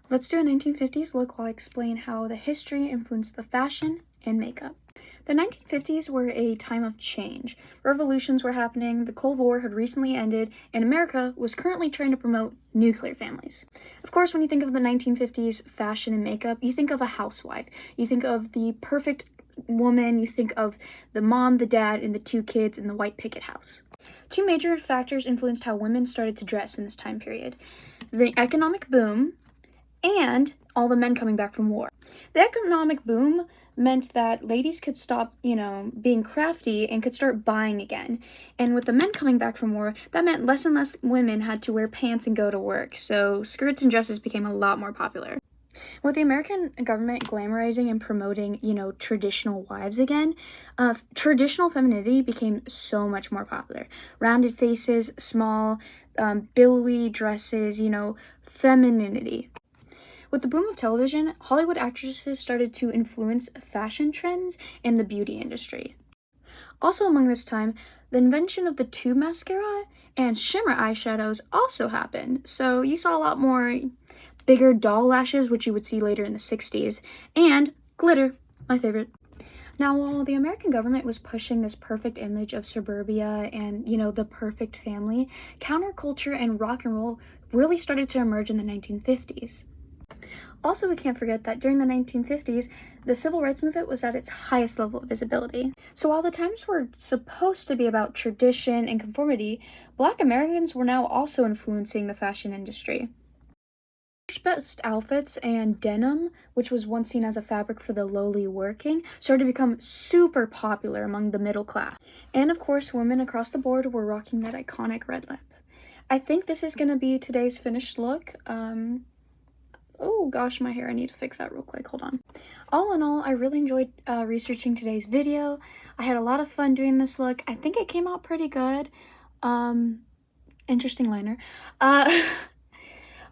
Let's do a 1950s look while I explain how the history influenced the fashion and makeup. The 1950s were a time of change. Revolutions were happening, the Cold War had recently ended, and America was currently trying to promote nuclear families. Of course, when you think of the 1950s fashion and makeup, you think of a housewife. You think of the perfect woman, you think of the mom, the dad, and the two kids in the white picket house. Two major factors influenced how women started to dress in this time period: the economic boom and all the men coming back from war. The economic boom meant that ladies could stop, being crafty and could start buying again. And with the men coming back from war, that meant less and less women had to wear pants and go to work, so skirts and dresses became a lot more popular. With the American government glamorizing and promoting, traditional wives again, traditional femininity became so much more popular. Rounded faces, small, billowy dresses, femininity. With the boom of television, Hollywood actresses started to influence fashion trends and the beauty industry. Also among this time, the invention of the tube mascara and shimmer eyeshadows also happened, so you saw a lot more bigger doll lashes, which you would see later in the 60s, and glitter, my favorite. Now, while the American government was pushing this perfect image of suburbia and, the perfect family, counterculture and rock and roll really started to emerge in the 1950s. Also, we can't forget that during the 1950s, the civil rights movement was at its highest level of visibility. So while the times were supposed to be about tradition and conformity, Black Americans were now also influencing the fashion industry. Best outfits and denim, which was once seen as a fabric for the lowly working, started to become super popular among the middle class. And of course, women across the board were rocking that iconic red lip. I think this is going to be today's finished look. Oh gosh, my hair, I need to fix that real quick, hold on. All in all, I really enjoyed researching today's video. I had a lot of fun doing this look. I think it came out pretty good. Interesting liner.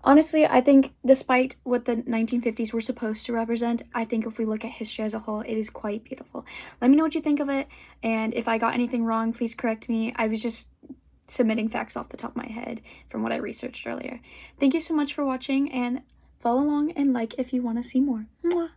Honestly, I think despite what the 1950s were supposed to represent, I think if we look at history as a whole, it is quite beautiful. Let me know what you think of it, and if I got anything wrong, please correct me. I was just submitting facts off the top of my head from what I researched earlier. Thank you so much for watching, and follow along and like if you want to see more. Mwah!